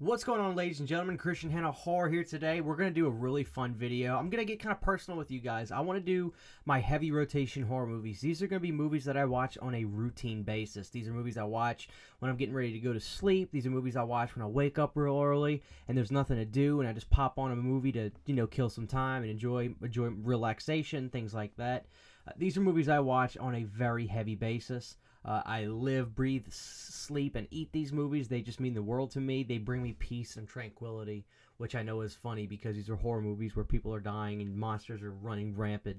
What's going on, ladies and gentlemen? Christian Hanna Horror here today. We're going to do a really fun video. I'm going to get kind of personal with you guys. I want to do my heavy rotation horror movies. These are going to be movies that I watch on a routine basis. These are movies I watch when I'm getting ready to go to sleep. These are movies I watch when I wake up real early and there's nothing to do and I just pop on a movie to, kill some time and enjoy relaxation, things like that. These are movies I watch on a very heavy basis. I live, breathe, sleep, and eat these movies. They just mean the world to me. They bring me peace and tranquility, which I know is funny because these are horror movies where people are dying and monsters are running rampant,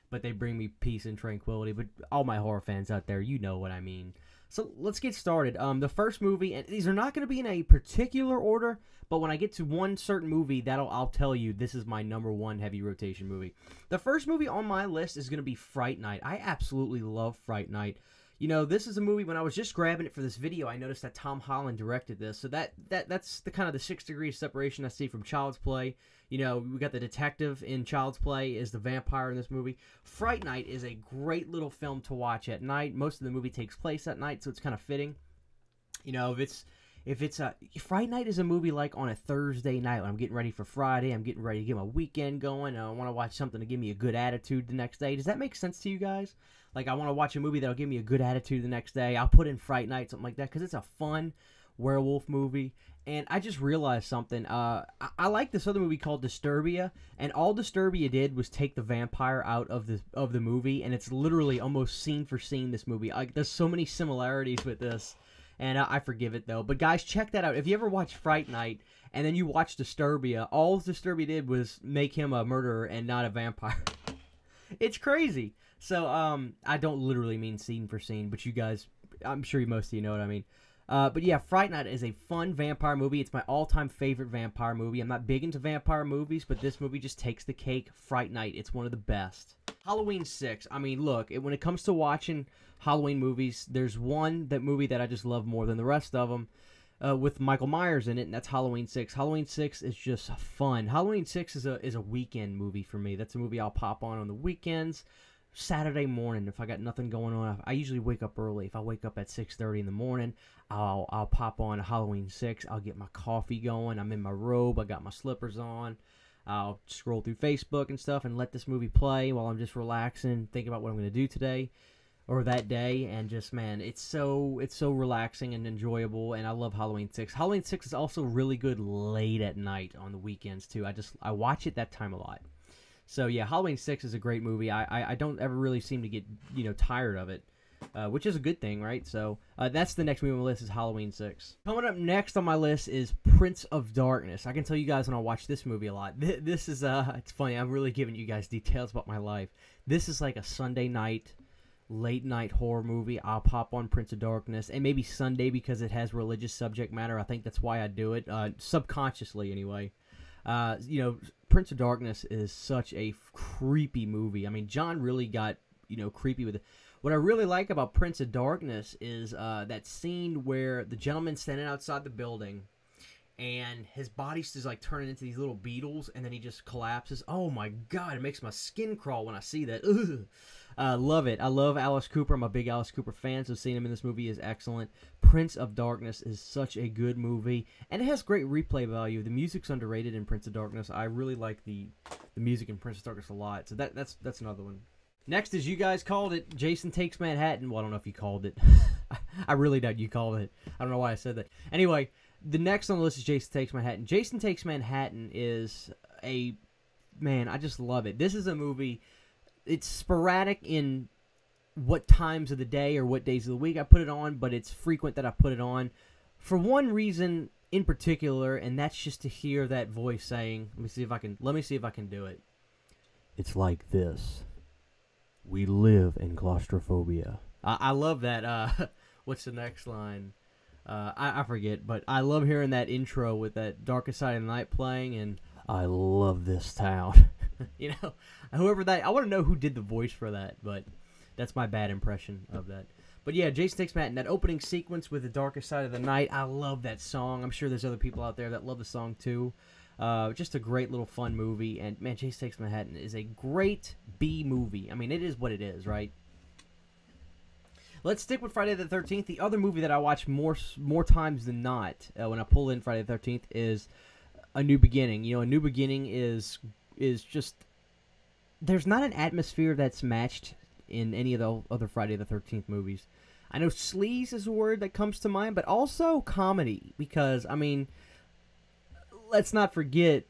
but they bring me peace and tranquility. But all my horror fans out there, you know what I mean. So let's get started. The first movie, and these are not going to be in a particular order, but when I get to one certain movie, I'll tell you this is my #1 heavy rotation movie. The first movie on my list is going to be Fright Night. I absolutely love Fright Night. You know, this is a movie, when I was just grabbing it for this video, I noticed that Tom Holland directed this. So that's the kind of the 6 degrees separation I see from Child's Play. You know, we got the detective in Child's Play is the vampire in this movie. Fright Night is a great little film to watch at night. Most of the movie takes place at night, so it's kind of fitting. You know, Fright Night is a movie like on a Thursday night when I'm getting ready for Friday, I'm getting ready to get my weekend going, and I want to watch something to give me a good attitude the next day. Does that make sense to you guys? Like, I want to watch a movie that'll give me a good attitude the next day. I'll put in Fright Night, something like that, because it's a fun werewolf movie. And I just realized something. I like this other movie called Disturbia, and all Disturbia did was take the vampire out of the movie, and it's literally almost scene for scene this movie. Like, there's so many similarities with this, and I forgive it though. But guys, check that out. If you ever watch Fright Night and then you watch Disturbia, all Disturbia did was make him a murderer and not a vampire. It's crazy. So, I don't literally mean scene for scene, but you guys, I'm sure most of you know what I mean. But yeah, Fright Night is a fun vampire movie. It's my all-time favorite vampire movie. I'm not big into vampire movies, but this movie just takes the cake. Fright Night, it's one of the best. Halloween 6. I mean, look, when it comes to watching Halloween movies, there's that movie that I just love more than the rest of them. With Michael Myers in it, and that's Halloween 6. Halloween 6 is just fun. Halloween 6 is a weekend movie for me. That's a movie I'll pop on the weekends. Saturday morning, if I got nothing going on, I usually wake up early. If I wake up at 6:30 in the morning, I'll pop on Halloween 6. I'll get my coffee going. I'm in my robe. I got my slippers on. I'll scroll through Facebook and stuff and let this movie play while I'm just relaxing, thinking about what I'm going to do today or that day, and just, man, it's so relaxing and enjoyable, and I love Halloween 6. Halloween 6 is also really good late at night on the weekends too. I watch it that time a lot. So yeah, Halloween 6 is a great movie. I don't ever really seem to get, tired of it, which is a good thing, right? So that's the next movie on my list is Halloween 6. Coming up next on my list is Prince of Darkness. I can tell you guys when I watch this movie a lot. This is, it's funny, I'm really giving you guys details about my life. This is like a Sunday night, late night horror movie. I'll pop on Prince of Darkness, and maybe Sunday because it has religious subject matter. I think that's why I do it, subconsciously anyway. Prince of Darkness is such a creepy movie. I mean, John really got, creepy with it. What I really like about Prince of Darkness is that scene where the gentleman's standing outside the building and his body's just like turning into these little beetles, and then he just collapses. Oh my God, it makes my skin crawl when I see that. Ugh. Love it. I love Alice Cooper. I'm a big Alice Cooper fan, so seeing him in this movie is excellent. Prince of Darkness is such a good movie, and it has great replay value. The music's underrated in Prince of Darkness. I really like the music in Prince of Darkness a lot, so that's another one. Next is, you guys called it, Jason Takes Manhattan. Well, I don't know if you called it. I really doubt you called it. I don't know why I said that. Anyway, the next on the list is Jason Takes Manhattan. Jason Takes Manhattan is man, I just love it. This is a movie. It's sporadic in what times of the day or what days of the week I put it on, but it's frequent that I put it on for one reason in particular, and that's just to hear that voice saying, let me see if I can do it. It's like this. We live in claustrophobia. I love that. What's the next line? I forget, but I love hearing that intro with that Darkest Side of the Night playing, and I love this town. Whoever that, I want to know who did the voice for that, but that's my bad impression of that. But yeah, Jason Takes Manhattan, that opening sequence with the Darkest Side of the Night, I love that song. I'm sure there's other people out there that love the song too. Just a great little fun movie, and man, Jason Takes Manhattan is a great B movie. I mean, it is what it is, right? let's stick with Friday the 13th. The other movie that I watch more times than not when I pull in Friday the 13th is A New Beginning. You know, A New Beginning is just, there's not an atmosphere that's matched in any of the other Friday the 13th movies. I know sleaze is a word that comes to mind, but also comedy, because, I mean, let's not forget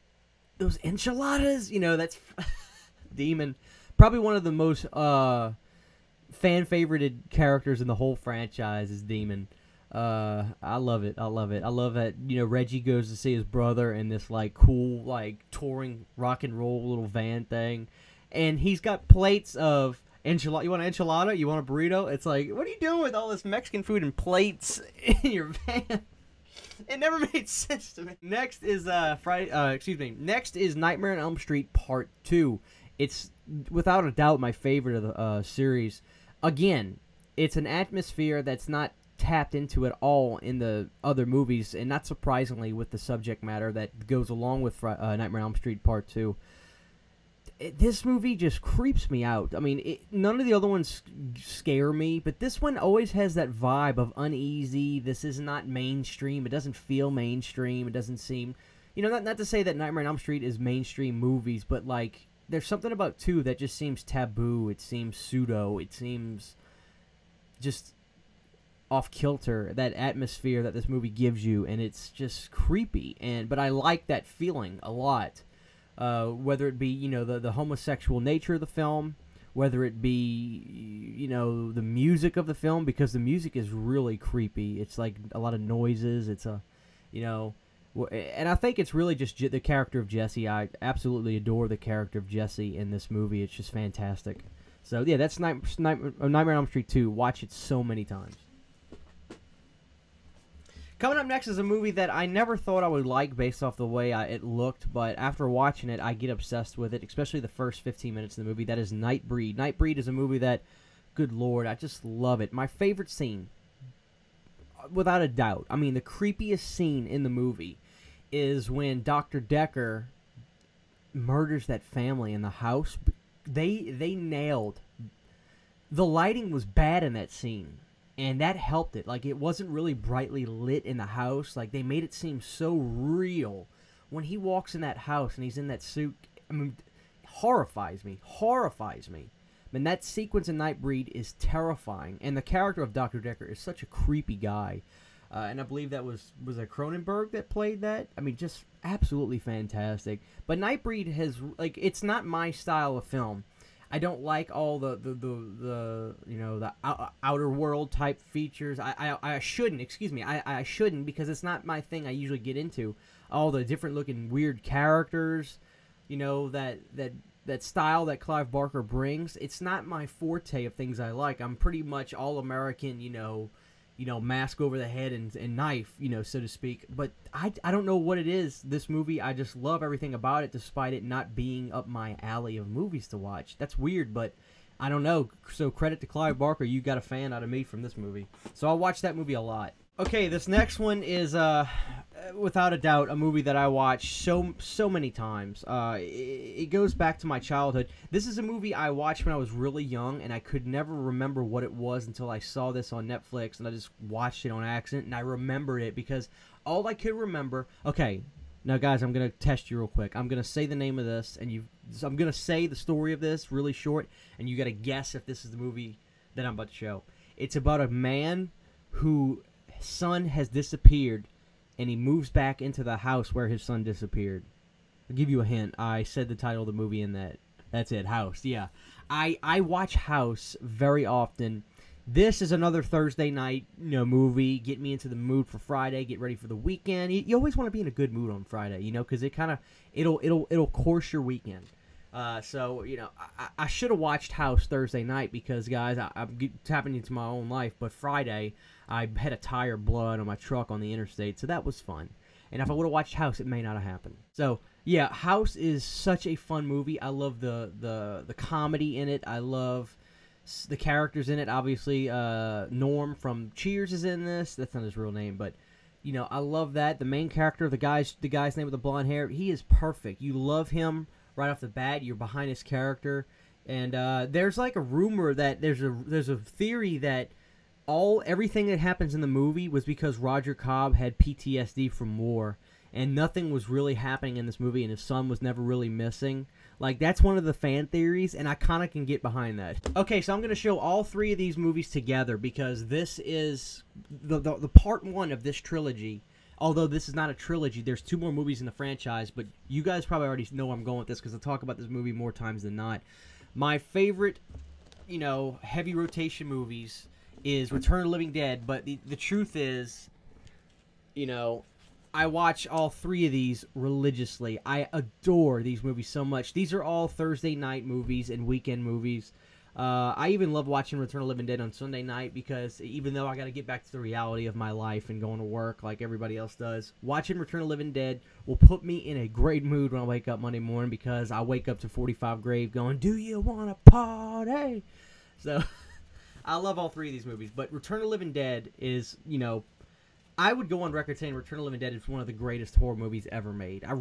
those enchiladas. You know, that's Demon. Probably one of the most fan-favorited characters in the whole franchise is Demon. I love it. I love it. I love that, you know, Reggie goes to see his brother in this, like, cool, like, touring rock and roll little van thing. And he's got plates of enchilada. You want an enchilada? You want a burrito? It's like, what are you doing with all this Mexican food and plates in your van? It never made sense to me. Next is Next is Nightmare on Elm Street Part 2. It's without a doubt my favorite of the series. Again, it's an atmosphere that's not tapped into at all in the other movies, and not surprisingly with the subject matter that goes along with Nightmare on Elm Street Part 2. This movie just creeps me out. I mean, none of the other ones scare me, but this one always has that vibe of uneasy. This is not mainstream. It doesn't feel mainstream. It doesn't seem, you know, not to say that Nightmare on Elm Street is mainstream movies, but like, there's something about 2 that just seems taboo. It seems pseudo. It seems just off-kilter, that atmosphere that this movie gives you, and it's just creepy. But I like that feeling a lot. Whether it be, you know, the homosexual nature of the film, whether it be, you know, the music of the film, because the music is really creepy. It's like a lot of noises. It's you know, and I think it's really just the character of Jesse. I absolutely adore the character of Jesse in this movie. It's just fantastic. So yeah, that's Nightmare on Elm Street 2. Watch it so many times. Coming up next is a movie that I never thought I would like based off the way it looked, but after watching it, I get obsessed with it, especially the first 15 minutes of the movie. That is Nightbreed. Nightbreed is a movie that, good lord, I just love it. My favorite scene, without a doubt, I mean, the creepiest scene in the movie is when Dr. Decker murders that family in the house. They nailed. The lighting was bad in that scene. And that helped it. Like, it wasn't really brightly lit in the house. Like, they made it seem so real. When he walks in that house and he's in that suit, I mean, horrifies me. Horrifies me. I mean, that sequence in Nightbreed is terrifying. And the character of Dr. Decker is such a creepy guy. And I believe that was it Cronenberg that played that? I mean, just absolutely fantastic. But Nightbreed has, like, it's not my style of film. I don't like all the you know, the outer world type features. I shouldn't, excuse me, I shouldn't, because it's not my thing. I usually get into all the different looking weird characters, you know, that style that Clive Barker brings. It's not my forte of things I like. I'm pretty much all American, you know, mask over the head and knife, you know, so to speak. But I don't know what it is, this movie. I just love everything about it, despite it not being up my alley of movies to watch. That's weird, but I don't know. So credit to Clive Barker. You got a fan out of me from this movie. So I'll watch that movie a lot. Okay, this next one is, without a doubt, a movie that I watch so many times. It goes back to my childhood. This is a movie I watched when I was really young, and I could never remember what it was until I saw this on Netflix, and I just watched it on accident, and I remembered it because all I could remember... Okay, now guys, I'm going to test you real quick. I'm going to say the name of this, and I'm going to say the story of this really short, and you got to guess if this is the movie that I'm about to show. It's about a man who... son has disappeared, and he moves back into the house where his son disappeared. I'll give you a hint. I said the title of the movie in that. That's it, House. Yeah. I watch House very often. This is another Thursday night, you know, movie. Get me into the mood for Friday. Get ready for the weekend. You always want to be in a good mood on Friday, you know, because it kind of it'll course your weekend. So, you know, I should have watched House Thursday night because, guys, I'm tapping into my own life. But Friday, I had a tire blow out on my truck on the interstate, so that was fun. And if I would have watched House, it may not have happened. So, yeah, House is such a fun movie. I love the comedy in it. I love the characters in it. Obviously, Norm from Cheers is in this. That's not his real name, but... You know, I love that. The main character, the guy's name with the blonde hair, he is perfect. You love him right off the bat. You're behind his character. And there's like a rumor that there's a theory that everything that happens in the movie was because Roger Cobb had PTSD from war, and nothing was really happening in this movie, and his son was never really missing. Like, that's one of the fan theories, and I kind of can get behind that. Okay, so I'm going to show all three of these movies together because this is the part one of this trilogy. Although this is not a trilogy, there's 2 more movies in the franchise, but you guys probably already know where I'm going with this because I talk about this movie more times than not. My favorite, you know, heavy rotation movies is Return of the Living Dead, but the truth is, you know, I watch all 3 of these religiously. I adore these movies so much. These are all Thursday night movies and weekend movies. I even love watching Return of the Living Dead on Sunday night because even though I got to get back to the reality of my life and going to work like everybody else does, watching Return of the Living Dead will put me in a great mood when I wake up Monday morning because I wake up to 45 Grave going, "Do you want to party?" So I love all 3 of these movies, but Return of the Living Dead is, you know, I would go on record saying Return of the Living Dead is one of the greatest horror movies ever made. I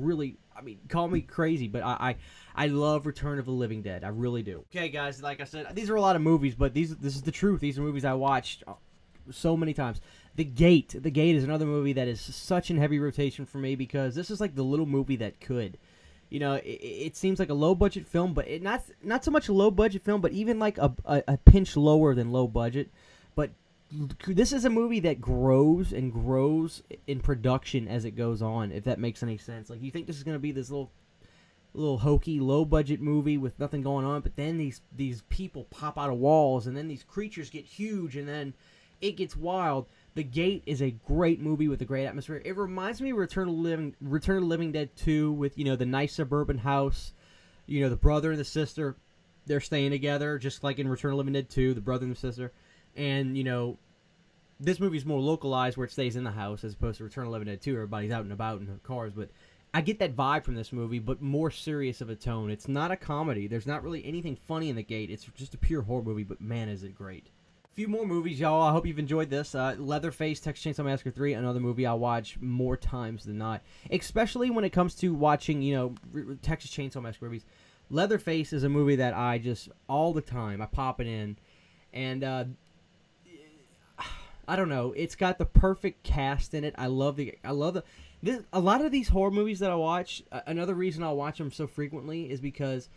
mean, call me crazy, but I love Return of the Living Dead. I really do. Okay, guys, like I said, these are a lot of movies, but this is the truth. These are movies I watched so many times. The Gate is another movie that is such in heavy rotation for me because this is like the little movie that could. You know, it seems like a low-budget film, but not so much a low-budget film, but even like a pinch lower than low budget. But this is a movie that grows and grows in production as it goes on, if that makes any sense. Like, you think this is going to be this little hokey, low-budget movie with nothing going on, but then these people pop out of walls, and then these creatures get huge, and then it gets wild. The Gate is a great movie with a great atmosphere. It reminds me of Return of the Living Dead 2 with, you know, the nice suburban house, you know, the brother and the sister, they're staying together, just like in Return of the Living Dead 2, the brother and the sister. And, you know, this movie's more localized where it stays in the house as opposed to Return of the Living Dead 2. Everybody's out and about in their cars. But I get that vibe from this movie, but more serious of a tone. It's not a comedy. There's not really anything funny in The Gate. It's just a pure horror movie, but man, is it great. A few more movies, y'all. I hope you've enjoyed this. Leatherface, Texas Chainsaw Massacre 3, another movie I watch more times than not. Especially when it comes to watching, you know, Texas Chainsaw Massacre movies. Leatherface is a movie that I just, all the time, I pop it in. And, I don't know. It's got the perfect cast in it. A lot of these horror movies that I watch, another reason I watch them so frequently is because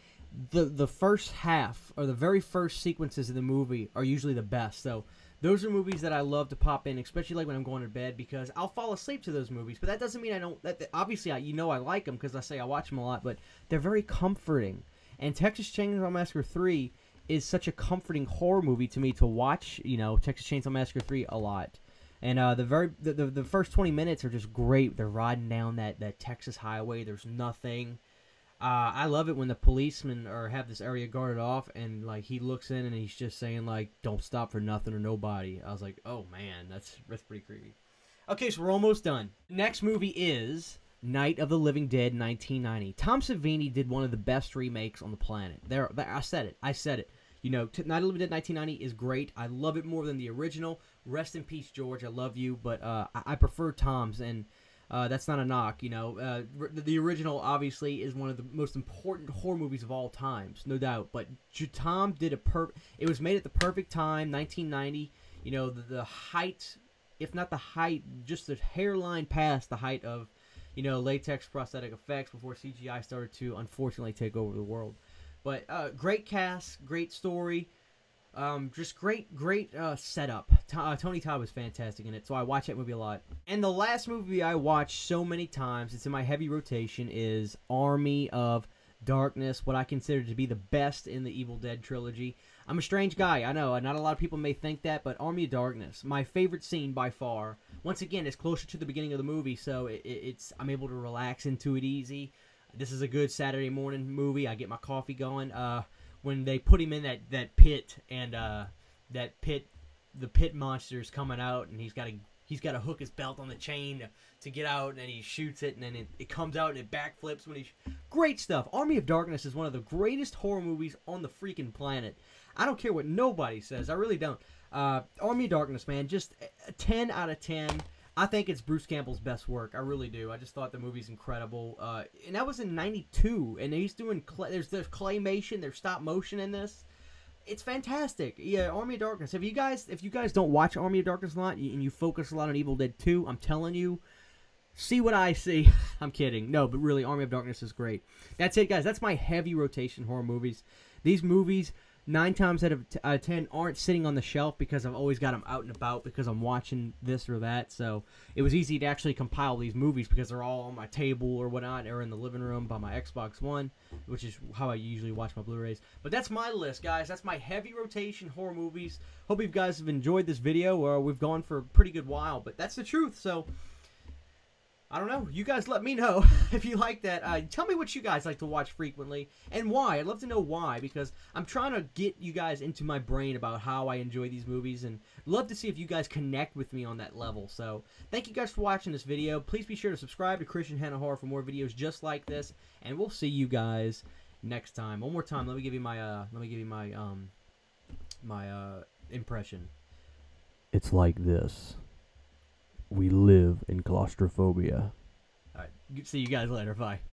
the first half or the very first sequences of the movie are usually the best. So those are movies that I love to pop in, especially like when I'm going to bed, because I'll fall asleep to those movies. But that doesn't mean I don't. Obviously, you know I like them because I say I watch them a lot. But they're very comforting. And Texas Chainsaw Massacre 3 is such a comforting horror movie to me to watch. You know, Texas Chainsaw Massacre 3 a lot. And the first 20 minutes are just great. They're riding down that Texas highway. There's nothing. I love it when the policemen have this area guarded off, and like he looks in and he's just saying like, "Don't stop for nothing or nobody." I was like, "Oh man, that's pretty creepy." Okay, so we're almost done. Next movie is Night of the Living Dead, 1990. Tom Savini did one of the best remakes on the planet. There, I said it. You know, Night of the Living Dead 1990 is great. I love it more than the original. Rest in peace, George. I love you, but I prefer Tom's, and that's not a knock. You know, the original obviously is one of the most important horror movies of all times, no doubt. But Tom did it was made at the perfect time, 1990. You know, the height, if not the height, just the hairline past the height of, you know, latex prosthetic effects before CGI started to unfortunately take over the world. But great cast, great story, just great setup. Tony Todd was fantastic in it, so I watch that movie a lot. And the last movie I watched so many times, it's in my heavy rotation, is Army of Darkness, what I consider to be the best in the Evil Dead trilogy. I'm a strange guy, I know, not a lot of people may think that, but Army of Darkness, my favorite scene by far. Once again, it's closer to the beginning of the movie, so I'm able to relax into it easy. This is a good Saturday morning movie. I get my coffee going. When they put him in that pit, and the pit monster's coming out, and he's got to hook his belt on the chain to get out, and then he shoots it, and then it comes out and it backflips when great stuff. Army of Darkness is one of the greatest horror movies on the freaking planet. I don't care what nobody says. I really don't. Army of Darkness, man, just a 10 out of 10. I think it's Bruce Campbell's best work. I really do. I just thought the movie's incredible. And that was in '92, and he's doing there's claymation, there's stop motion in this. It's fantastic. Yeah, Army of Darkness. If you guys don't watch Army of Darkness a lot and you focus a lot on Evil Dead 2, I'm telling you, see what I see. I'm kidding. No, but really, Army of Darkness is great. That's it, guys. That's my heavy rotation horror movies. These movies, 9 times out of 10, aren't sitting on the shelf because I've always got them out and about because I'm watching this or that. So it was easy to actually compile these movies because they're all on my table or whatnot, or in the living room by my Xbox One, which is how I usually watch my Blu-rays. But that's my list, guys. That's my heavy rotation horror movies. Hope you guys have enjoyed this video. We've gone for a pretty good while, but that's the truth. So I don't know. You guys let me know if you like that. Tell me what you guys like to watch frequently and why. I'd love to know why, because I'm trying to get you guys into my brain about how I enjoy these movies, and love to see if you guys connect with me on that level. So thank you guys for watching this video. Please be sure to subscribe to Christian Hanna Horror for more videos just like this, and we'll see you guys next time. One more time. Let me give you my impression. It's like this. We live in claustrophobia. All right. See you guys later. Bye.